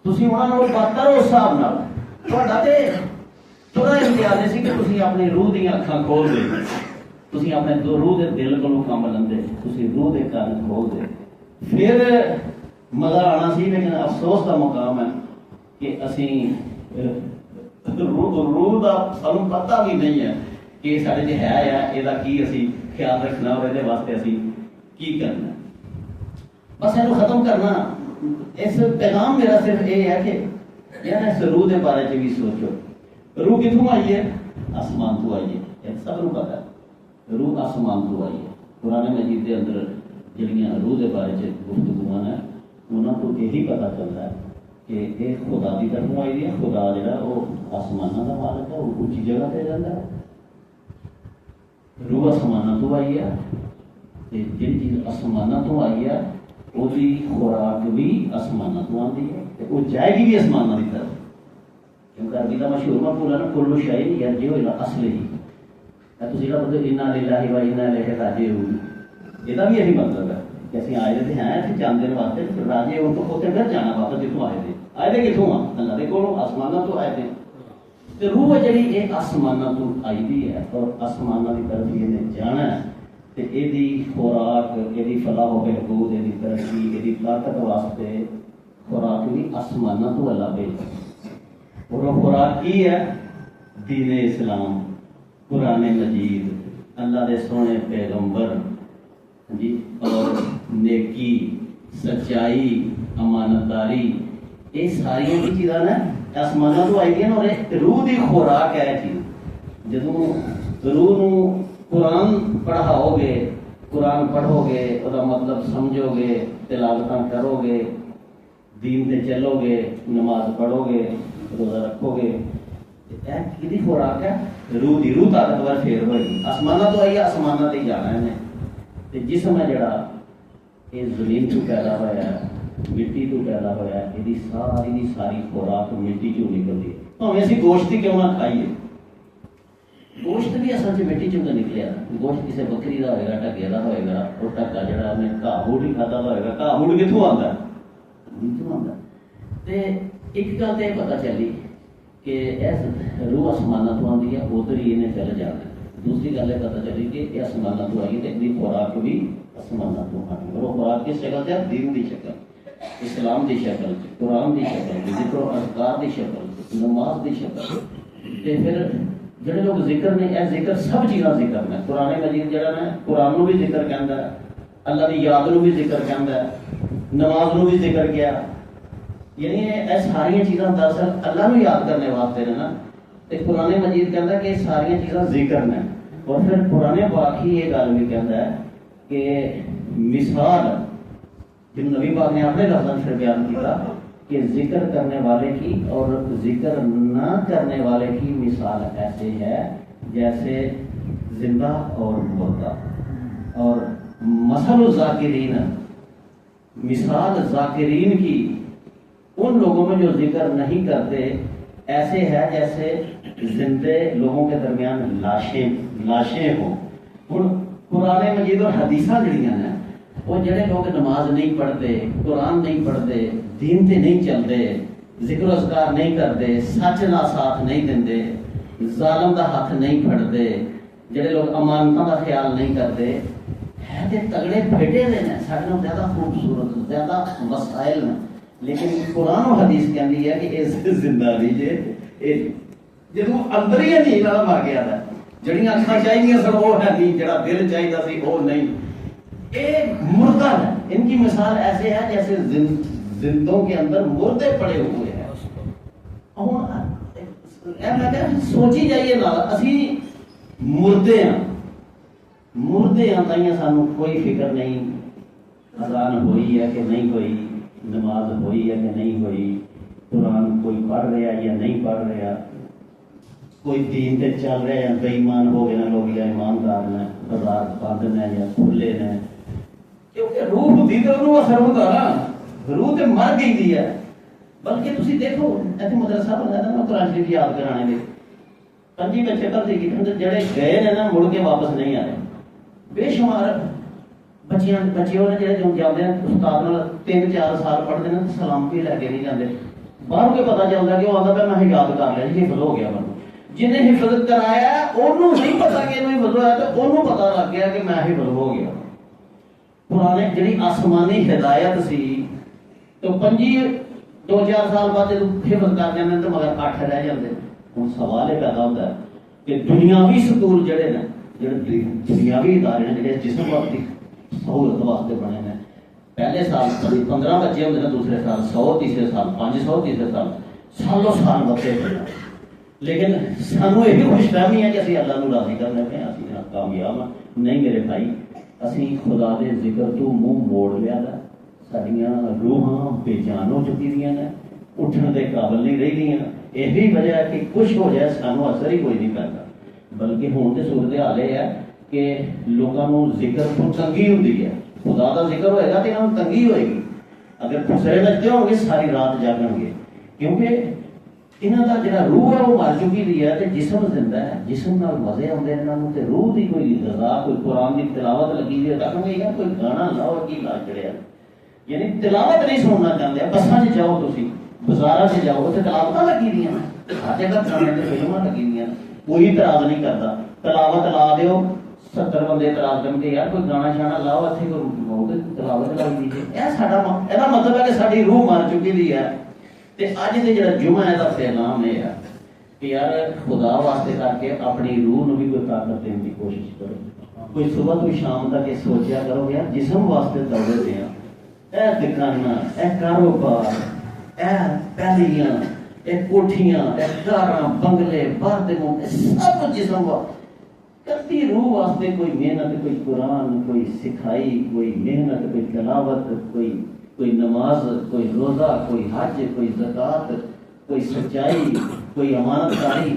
तुसीं उहनां नालों बदतर हो उस हिसाब नाल। तुहाडा ते थोड़ा इम्तियाज सी कि तुसीं अपनी रूह दी अखां खोल दे, तुसीं अपने रूह दे दिल कोलों काम लंदे, तुसीं रूह दे कंन खोल दे, फिर मजा आना सी। लेकिन अफसोस का मुकाम है कि असीं रूह का सानूं पता भी नहीं है कि साढ़े च है, इसका की असीं ख्याल रखना और ये वास्ते असीं की करना। बस इनू खत्म करना। इस पैगाम मेरा सिर्फ ये है कि यार इस रूह के बारे च भी सोचो। रूह कितों आई है? आसमान तो आई है, सब नूं पता है। रूह आसमान तो आई है। कुरान मजीद के अंदर जिहड़ियां रूह के बारे च गुफ्तगूआं ने, उन्होंने तो यही पता चलता है कि ये खुदा की तरफों आई है। खुदा जो वो आसमानों का मालिक है, वो उच्ची जगह पर जाता है। रूह आसमानों तो आई है, जी चीज़ आसमानों तो आई है उसकी खुराक भी आसमानों तो आती है, तो वो जाएगी भी आसमानों की तरफ। क्योंकि अरबी का मशहूर मकबूल है ना, कुल्लु शैइन यरजिउ इला असलिही। तुसीं जेहड़ा बोलदे इन्ना लिल्लाहि व इन्ना इलैहि राजिऊन, ਇਹਦਾ भी यही मतलब है कि असं आए थे हैं इतने जाने वास्ते, राजे उनको उत्थे फिर जाना वापस जितों आए थे कितों आ अल्लाह के कोलों आसमानों तो आए थे। तो रूह जी ये आसमानों तो आई भी है और आसमानों की तरफ ही इन्हें जाना है। तो यदी खुराक, यदी फलाह बहबूद, यदी तरक्की, यदी ताकत वास्ते खुराक भी आसमानों तो अल्लाह भेज। और वो खुराक की है? दीन इस्लाम, कुरान मजीद, अल्लाह के सोने पैगंबर जी, और नेकी, सच्चाई, अमानतदारी, ये सारिया की चीज़ा ने आसमानों तो आई हैं। और रूह की खुराक है चीज़। जो रूह को कुरान पढ़ाओगे, कुरान पढ़ोगे, उसका मतलब समझोगे, तिलावत करोगे, दीन पे चलोगे, नमाज पढ़ोगे, रोज़ा रखोगे, कि खुराक है रूह की। रूह ताकतवर फिर होगी। आसमानों तो आई, आसमानों से जाना है। तो जिसम है जड़ा ये जमीन तो पैदा होया, मिट्टी तो पैदा होया, ये सारी की सारी खुराक मिट्टी चो निकलती है। भावें असीं गोश्त ही क्यों ना खाइए, गोश्त भी असल च मिट्टी चों निकलिया। गोश्त किसी बकरी का होएगा, ढगे का होएगा, और ढगा जड़ा उन्हें घाह बूट ही खाता होएगा। घाह बूट कितों आता? नीचों आता। तो एक गल तो यह पता चली कि इस रूह आसमानों तो आती है, उधर ही इन्हें चल जाना। दूसरी गल पता चली कि यह आसमानों तो आई है, तो खुराक भी आसमानों तो आई। और वो खुराक किस शक्ल से? दीन की शक्ल, इस्लाम की शक्ल, कुरान की शक्ल, जिक्र अज़कार की शक्ल, नमाज की शक्ल। तो फिर ਜਿਹੜੇ ਲੋਕ ਜ਼ਿਕਰ ਨੇ, ਇਹ ਜ਼ਿਕਰ ਸਭ ਚੀਜ਼ਾਂ ਜ਼ਿਕਰ ਨੇ। ਕੁਰਾਨ ਮਜੀਦ ਜਿਹੜਾ ਨੇ ਕੁਰਾਨ ਨੂੰ ਵੀ ਜ਼ਿਕਰ ਕਹਿੰਦਾ ਹੈ, ਅੱਲਾ ਦੀ ਯਾਦ ਨੂੰ ਵੀ ਜ਼ਿਕਰ ਕਹਿੰਦਾ ਹੈ, ਨਮਾਜ਼ ਨੂੰ ਵੀ ਜ਼ਿਕਰ ਕਿਹਾ। ਯਾਨੀ ਇਹ ਸਾਰੀਆਂ ਚੀਜ਼ਾਂ ਦਰਅਸਲ ਅੱਲਾ ਨੂੰ ਯਾਦ ਕਰਨੇ ਵਾਸਤੇ ਨੇ ਨਾ। ਤੇ ਕੁਰਾਨ ਮਜੀਦ ਕਹਿੰਦਾ ਕਿ ਇਹ ਸਾਰੀਆਂ ਚੀਜ਼ਾਂ ਜ਼ਿਕਰ ਨੇ। और फिर पुराने पाक ही ये गल भी कहता है कि मिसाल जिन नबी पाक ने अपने लफ्ज़ों में फिर बयान किया कि जिक्र करने वाले की और जिक्र न करने वाले की मिसाल ऐसे है जैसे जिंदा और मुर्दा। और मसल ज़ाकिरीन, मिसाल ज़ाकिरीन की उन लोगों में जो जिक्र नहीं करते ऐसे है जैसे जिंदे लोगों के दरमियान लाशें हो। हुण कुरान मजीद और हदीसां जड़ियां ने वो जड़े लोग नमाज नहीं पढ़ते, कुरान नहीं पढ़ते, दीन ते नहीं चलते, जिक्र अज़कार नहीं करते, सच ना साथ नहीं देंदे, जालिम दा हथ नहीं फड़ते, जड़े लोग अमानतां दा ख्याल नहीं करते, है ते तगड़े फेटे दे ने, साडे नालों ज़्यादा खूबसूरत, ज़्यादा मसाइल ने। लेकिन कुरान और हदीस कहती है कि इस जिंदा नहीं जे जो अंदर ही नहीं ना मर गया था, जड़ियां अखां चाहिए सन वो है नहीं, जड़ा दिल चाहिए सी वो नहीं, ये मुर्दा है। इनकी मिसाल ऐसे है जैसे जिंदों के अंदर मुर्दे पड़े हुए हैं। मैं सोची जाइए ना, असी मुर्दे हैं, मुर्दे हैं ताइयां सानू कोई फिक्र नहीं अजान हुई है कि नहीं हुई, नमाज हुई है कि नहीं हुई, कुरान कोई पढ़ रहा या नहीं पढ़ रहा, कोई दीन पे चल रहा है बेईमान हो गए ना लोग या ईमानदार ने, बाजार बंद ने या खुले ने, क्योंकि रूह होती तो उन्होंने असर होता ना, रूह तो मर गई दी है। बल्कि तुसी देखो ऐसे मदरसा बनाया ना कुरान शरीफ याद कराने के 5 बच्चे भर्ती किए, जड़े गए ने ना मुड़ के वापस नहीं आए। बेशुमार बच्चे ने जो जाते हैं उस्ताद नाल 3-4 साल पढ़ते हैं, सलाम भी लैके नहीं जाते, बाहर के पता चलता कि वो आता मैं याद कर लिया जी, हिफज हो गया। मैं जिन्हें हिफज कराया ओनू नहीं पता कि हिफज होया, तो ओनू पता लग गया कि मैं हिफज हो गया। पुराने जी आसमानी हिदायत सी तो 2-4 साल बाद जो हिफज कर जाते तो मगर 8 रह जाते। हुण सवाल यह पैदा होता है कि दुनियावी स्कूल जड़े ने, जो दुनियावी इदारे ने, जिसम वास्ते सहूलत वास्ते बने ने, पहले साल 15 बच्चे होंगे ना, दूसरे साल 100, तीसरे साल 500, तीसरे साल सालों साल बच्चे पढ़ना। लेकिन सानू यही खुशफहमी है कि असं अल्लाह को राजी करने पे असं कामयाब हाँ। नहीं मेरे भाई, असी खुदा के जिक्र तो मुंह मोड़ लिया, साडियां रूहां बेजान हो चुकी दी ने, उठने के काबिल नहीं रही दी। यही वजह है कि कुछ हो जाए सानू असर ही कोई नहीं करता। बल्कि हुण ते सूरत हाल है कि लोगों को जिक्र तो तंगी होती है, खुदा का जिक्र होएगा तो इन्होंने तंगी होएगी। अगर खुसरे बचते होंगे सारी रात जागणगे, क्योंकि इन्हों का जो रूह है वो मर चुकी दी है, तो जिसम जिंदा है, जिसम नाल मजे आते हैं इन्होंने, तो रूह की कोई गजा, कोई कुरान की तिलावत लगी हुई है, कहेंगे यार कोई गाना लाओ की ला चढ़िया। यानी तिलावत नहीं सुनना चाहते। बसा च जाओ, तुम बाजारा से जाओ, उत्थे तिलावत लगी दी, हर जगह गाने की फिल्मां लगी दी, कोई इतराज नहीं करता। तिलावत ला दो, 70 बंदे इतराज करके यार कोई गाना शाना लाओ, इत्थे कोई तिलावत लाई दीजिए। यह मतलब है कि साडी रूह मर चुकी दी है। ते अज दे जिहड़ा जुमा है, इसदा पैगाम यह है कि यार खुदा वास्ते करके अपनी रूह नूं भी कोई ताकत देने की कोशिश करो। कोई सुबह तो शाम तक ये सोचा करो यार जिसम वास्ते दौड़ते हैं, ए दुकाना, ए कारोबार, ए पैलियां, ए कोठियां, ए कारां, बंगले, बाहर दे मुंह, सब जिसम कदी रूह वास्ते कोई मेहनत, कोई कुरान, कोई सिखाई, कोई मेहनत, कोई तिलावत, कोई नमाज, कोई रोज़ा, कोई हज, कोई ज़कात, कोई सच्चाई, कोई अमानतदारी,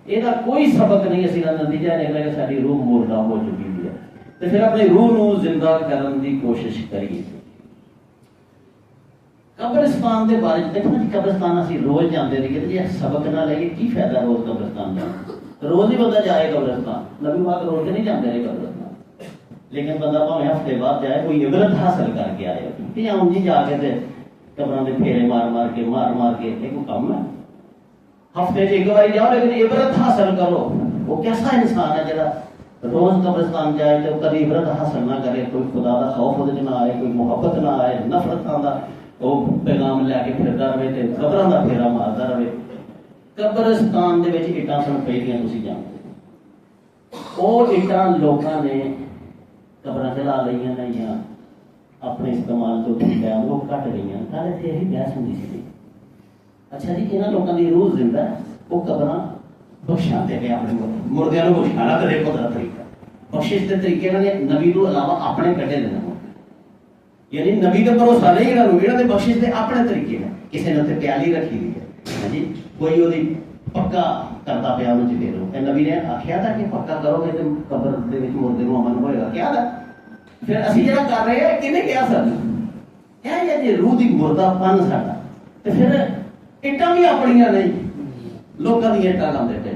ਇਹਦਾ कोई सबक नहीं। असीं दा नतीजा निकला कि साडी रूह मुर्दा हो चुकी है। तो फिर अपनी रूह नूं जिंदा करने की कोशिश करिए। कब्रिस्तान के बारे में देखो जी, कब्रिस्तान असीं रोज़ जाते रहिए, तो जे सबक ना लईए की फायदा रोज़ कब्रिस्तान जाना। रोज़ ही बंदा जाए कब्रिस्तान, नबी पाक रोज़ तो नहीं जाते रहे कब्रिस्तान, लेकिन बंदा भावें हफ्ते बाद जाए, कोई इबरत हासिल करके आए। कि हम जी जाके ते कब्रां दे फेरे मार के एक काम है, हफ्ते च एक बार जाओ, लेकिन इबरत हासिल करो। वो कैसा इंसान है जो रोज कब्रिस्तान जाए तो कभी इबरत हासिल ना करे, कोई खुदा का खौफ उहदे ना आए, कोई मुहब्बत ना आए, नफरतां दा वो पैगाम लैके फिरदा रहे, तो कब्रां दा फेरा मारदा रहे। ਕਬਰਸਤਾਨ ਦੇ ਵਿੱਚ ਇੱਟਾਂ ਸਨ ਪਈਆਂ, ਤੁਸੀਂ ਜਾਣਦੇ ਹੋ। ਉਹ ਇੱਟਾਂ ਲੋਕਾਂ ਨੇ ਕਬਰਾਂ ਤੇ ਲਾ ਲਈਆਂ ਨੇ ਜਾਂ ਆਪਣੇ ਇਸਤੇਮਾਲ ਤੋਂ ਕੀਤਾ, ਉਹ ਘਟ ਗਈਆਂ। ਕੱਲ੍ਹ ਇੱਥੇ ਇਹੀ ਬਹਿਸ ਹੁੰਦੀ ਸੀ, ਅੱਛਾ ਜੀ ਇਹਨਾਂ ਲੋਕਾਂ ਦੀ ਰੂਹ ਜ਼ਿੰਦਾ, ਉਹ ਕਬਰਾਂ ਬਖਸ਼ਾਂ ਦੇ ਕੇ ਆਪਣੇ ਮੁਰਦਿਆਂ ਨੂੰ ਬਖਸ਼ਾਣਾ ਕਦੇ ਕੁਦਰਤ ਤਰੀਕਾ ਬਖਸ਼ਿਸ਼ ਦੇ ਤਰੀਕੇ ਇਹਨਾਂ ਨੇ ਨਬੀ ਤੋਂ ਇਲਾਵਾ ਆਪਣੇ ਕੱਢੇ ਦੇ ਨੇ। ਯਾਨੀ ਨਬੀ ਦਾ ਭਰੋਸਾ ਨਹੀਂ ਇਹਨਾਂ ਦੇ ਬਖਸ਼ਿਸ਼ ਦੇ ਆਪਣੇ ਤਰੀਕੇ ਨੇ। ਕਿਸੇ ਨੇ ਉੱਥੇ ਪਿਆਲੀ ਰੱਖੀ ਦੀ ਹੈ ਹਾਂਜੀ, ਕੋਈ ਉਹਦੀ ਪੱਕਾ ਕਰਦਾ ਪਿਆ ਉਹਨੂੰ ਜਿਵੇਂ ਲੋ, ਇਹ ਨਬੀ ਨੇ ਆਖਿਆ ਤਾਂ ਕਿ ਪੱਕਾ ਕਰੋਗੇ ਤੇ ਕਬਰ ਦੇ ਵਿੱਚ ਮੁਰਦੇ ਨੂੰ ਅਮਨ ਹੋਏਗਾ, ਕਿਹਾ ਦਾ। ਫਿਰ ਅਸੀਂ ਜਿਹੜਾ ਕਰ ਰਹੇ ਹਾਂ ਕਿਹਨੇ ਕਿਹਾ ਸਾਨੂੰ, ਇਹ ਜੇ ਰੂਹ ਦੀ ਮੁਰਦਾਪਨ ਸਾਡਾ। ਤੇ ਫਿਰ ਇੱਟਾਂ ਵੀ ਆਪਣੀਆਂ ਨਹੀਂ, ਲੋਕਾਂ ਦੀਆਂ ਇੱਟਾਂ ਲਾਉਂਦੇ ਪਏ।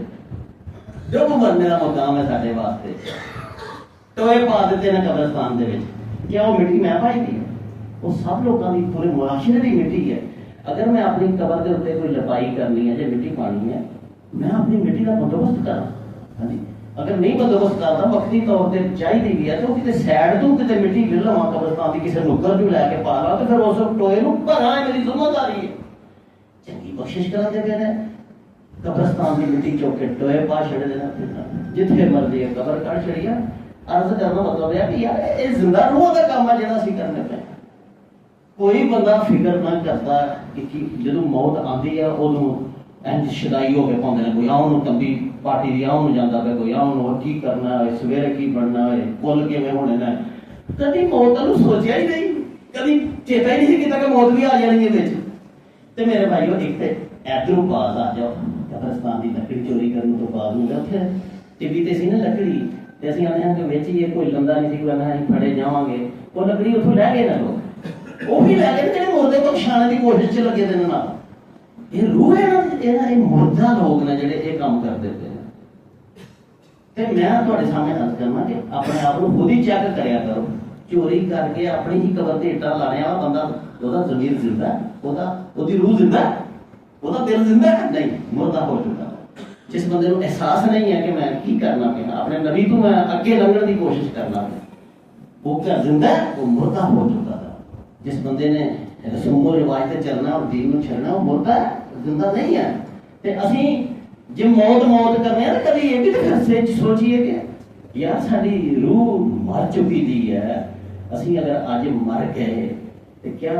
ਜੋ ਮਰਨੇ ਦਾ ਮਕਾਮ ਹੈ ਸਾਡੇ ਵਾਸਤੇ, ਟੋਏ ਪਾ ਦਿੱਤੇ ਨੇ ਕਬਰਸਤਾਨ ਦੇ ਵਿੱਚ। ਕਿਆ ਉਹ ਮਿੱਟੀ ਮੈਂ ਪਾਈ ਦੀ ਹੈ? ਉਹ ਸਭ ਲੋਕਾਂ ਦੀ, ਪੂਰੇ ਮੁਆਸ਼ਰੇ ਦੀ ਮਿੱਟੀ ਹੈ। ਅਗਰ ਮੈਂ ਆਪਣੀ ਕਬਰ ਦੇ ਉੱਤੇ ਕੋਈ ਲਪਾਈ ਕਰਨੀ ਹੈ ਜਾਂ ਮਿੱਟੀ ਪਾਣੀ ਹੈ, ਮੈਂ ਆਪਣੀ ਮਿੱਟੀ ਦਾ ਬੰਦੋਬਸਤ ਕਰਾਂ। ਹਾਂਜੀ, ਅਗਰ ਨਹੀਂ ਬੰਦੋਬਸਤ ਕਰਦਾ, ਵਕਤੀ ਤੌਰ ਤੇ ਚਾਹੀਦੀ ਵੀ ਹੈ, ਤਾਂ ਉਹ ਕਿਤੇ ਸਾਈਡ ਤੋਂ ਕਿਤੇ ਮਿੱਟੀ ਗਿਰ ਲਵਾਂ ਕਬਰਸਤਾਨ ਦੀ, ਕਿਸੇ ਨੁੱਕਰ ਨੂੰ ਲੈ ਕੇ ਪਾ ਲਾ, ਤੇ ਫਿਰ ਉਸ ਟੋਏ ਨੂੰ ਭਰਾਂ। ਮੇਰੀ ਜ਼ਿੰਮੇਵਾਰੀ ਹੈ। ਚੰਗੀ ਬਖਸ਼ਿਸ਼ ਕਰਾਂਗੇ ਪਏ ਨੇ, ਕਬਰਸਤਾਨ ਦੀ ਮਿੱਟੀ ਚੁੱਕ ਕੇ ਟੋਏ ਪਾ ਛੱਡਦੇ ਨੇ, ਜਿੱਥੇ ਮਰਜ਼ੀ ਹੈ ਕਬਰ ਕੱਢ ਛੜੀਆ। ਅਰਜ਼ ਕਰਨਾ ਮਤਲਬ ਹੈ ਕਿ ਯਾਰ ਇਹ ਜ਼ਿੰਦਾ ਰੂਹਾਂ ਦਾ ਕੰਮ ਹੈ ਜਿਹੜਾ ਅਸੀਂ ਕਰਨੇ ਪਏ। ਕੋਈ ਬੰਦਾ ਫਿਕਰ ਨਾ ਕਰਦਾ ਕਿ ਜਦੋਂ ਮੌਤ ਆਉਂਦੀ ਆ ਉਹਨੂੰ ਇੰਝ ਸ਼ਦਾਈ ਹੋ ਕੇ ਪਾਉਂਦੇ ਨੇ, ਕੋਈ ਆਉਂ ਨੂੰ ਤੰਬੀ ਪਾਰਟੀ ਦੀ ਆਉਂ ਨੂੰ ਜਾਂਦਾ ਪਿਆ, ਕੋਈ ਆਉਂ ਨੂੰ ਕੀ ਕਰਨਾ ਹੋਏ, ਸਵੇਰੇ ਕੀ ਬਣਨਾ ਹੋਏ, ਕੁੱਲ ਕਿਵੇਂ ਹੋਣੇ ਨੇ। ਕਦੀ ਮੌਤ ਨੂੰ ਸੋਚਿਆ ਹੀ ਨਹੀਂ, ਕਦੀ ਚੇਤਾ ਹੀ ਨਹੀਂ ਸੀ ਕੀਤਾ ਕਿ ਮੌਤ ਵੀ ਆ ਜਾਣੀ ਹੈ ਵਿੱਚ। ਤੇ ਮੇਰੇ ਭਾਈਓ, ਇੱਕ ਤੇ ਇੱਧਰੋਂ ਬਾਜ਼ ਆ ਜਾਓ, ਕਬਰਸਤਾਨ ਦੀ ਲੱਕੜੀ ਚੋਰੀ ਕਰਨ ਤੋਂ ਬਾਅਦ ਨੂੰ ਉੱਥੇ ਟਿੱਬੀ ਤੇ ਸੀ ਨਾ ਲੱਕੜੀ, ਤੇ ਅਸੀਂ ਆਉਂਦੇ ਹਾਂ ਕਿ ਵਿੱਚ ਹੀ ਕੋਈ ਲੰਦਾ ਨਹੀਂ ਸੀ ਕਰਨਾ, ਅਸੀਂ ਫੜੇ ਜਾਵਾਂਗੇ। ਉਹ ਲੱਕੜੀ ਉੱਥੋਂ ਲੈ ਗਏ ਨਾ ਲੋਕ, ਉਹ ਵੀ ਲੈ ਗਏ ਜਿਹੜੇ ਮੁਰਦੇ ਬਖਸ਼ਾਉਣ ਦੀ ਕੋਸ਼ਿਸ਼ 'ਚ ਲੱਗੇ ਦੇ ਨਾਲ। ਇਹ ਰੂਹ ਹੈ ਨਾ, ਇਹ ਮੁਰਦਾ ਲੋਕ ਨੇ ਜਿਹੜੇ ਇਹ ਕੰਮ ਕਰਦੇ ਪਏ ਨੇ। ਤੇ ਮੈਂ ਤੁਹਾਡੇ ਸਾਹਮਣੇ ਅਰਜ਼ ਕਰਨਾ ਕਿ ਆਪਣੇ ਆਪ ਨੂੰ ਖੁਦ ਹੀ ਚੈੱਕ ਕਰਿਆ ਕਰੋ। ਚੋਰੀ ਕਰਕੇ ਆਪਣੀ ਹੀ ਕਬਰ ਤੇ ਇੱਟਾਂ ਲਾਣੇ ਵਾਲਾ ਬੰਦਾ, ਉਹਦਾ ਜ਼ਮੀਰ ਜ਼ਿੰਦਾ, ਉਹਦੀ ਰੂਹ ਜ਼ਿੰਦਾ, ਉਹਦਾ ਦਿਲ ਜ਼ਿੰਦਾ ਨਹੀਂ, ਮੁਰਦਾ ਹੋ ਚੁੱਕਾ। ਜਿਸ ਬੰਦੇ ਨੂੰ ਅਹਿਸਾਸ ਨਹੀਂ ਹੈ ਕਿ ਮੈਂ ਕੀ ਕਰਨਾ ਪਿਆ, ਆਪਣੇ ਨਬੀ ਤੋਂ ਮੈਂ ਅੱਗੇ ਲੰਘਣ ਦੀ ਕੋਸ਼ਿਸ਼ ਕਰਨਾ ਪਿਆ, ਉਹ ਕਿਆ ਜ਼ਿੰਦਾ, ਉਹ ਮੁਰਦਾ ਹੋ ਚੁੱਕਾ था। जिस बंदे ने रसूम रिवाज से चलना और दीन में छड़ना, वो मुर्दा जिंदा नहीं है। ते असी जे मौत करने हैं, कभी ये भी तो सोचिए कि यार साडी रूह मर चुकी दी है, असी अगर आज मर गए तो क्या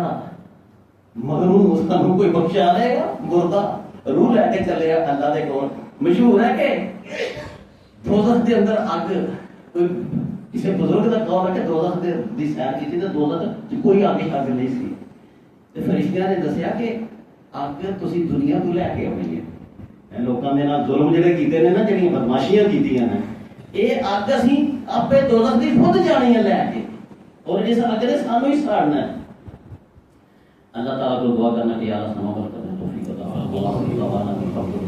मगरू सानू कोई बख्शा देगा? मुर्दा रूह लैके चले अल्लाह दे कोल। मशहूर है कि दोज़ख दे अंदर अग, कोई किसी बुजुर्ग का कौल है कि दोज़ख दी सैर की तो दोज़ख च कोई आगे अग नहीं सी। ते फरिश्तियां ने दसिया कि अग तुसी दुनिया तो लैके आउणी है, लोकां दे नाल जुल्म जिहड़े कीते ने ना, जिहड़ियां बदमाशियां कीतियां ने, ये अग असीं आपे दोज़ख दी खुद जानी है लैके, और इस अग ने सानू ही साड़ना है। अल्लाह ताला को दुआ करना कि या अल्लाह सानू अमल करने तौफीक अता फरमा। अल्लाह ताला की फज़ल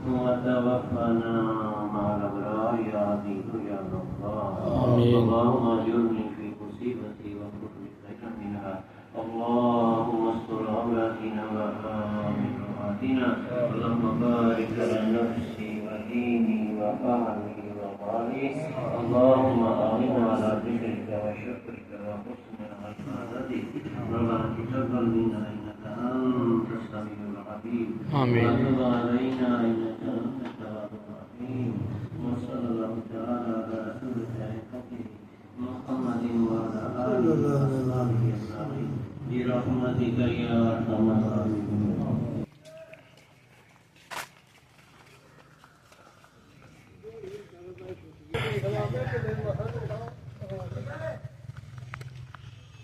وتوفنا مع الأبرار يا عزيز يا غفار. اللهم أجرني في مصيبتي واخلف لي خيرا منها. اللهم استر عوراتنا وآمن روعاتنا. اللهم بارك على نفسي وديني وأهلي ومالي. اللهم أعنا على ذكرك وشكرك وحسن عبادتك. ربنا تقبل منا إنك أنت السميع العليم. آمين. وتب علينا إنك أنت التواب الرحيم. وصلى الله تعالى على رسوله محمد وعلى آله وصحبه أجمعين برحمتك يا أرحم الراحمين.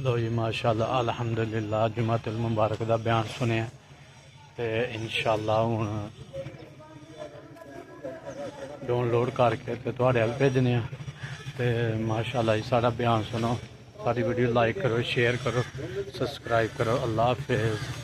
लो जी माशाअल्लाह अल्हम्दुलिल्लाह जुमातुल मुबारक का बयान सुनिया ते इंशाअल्लाह हुण डाउनलोड करके ते तुहाडे अल भेजने ते माशाअल्लाह जी साडा बयान सुनो, साडी वीडियो लाइक करो, शेयर करो, सब्सक्राइब करो। अल्लाह हाफिज़।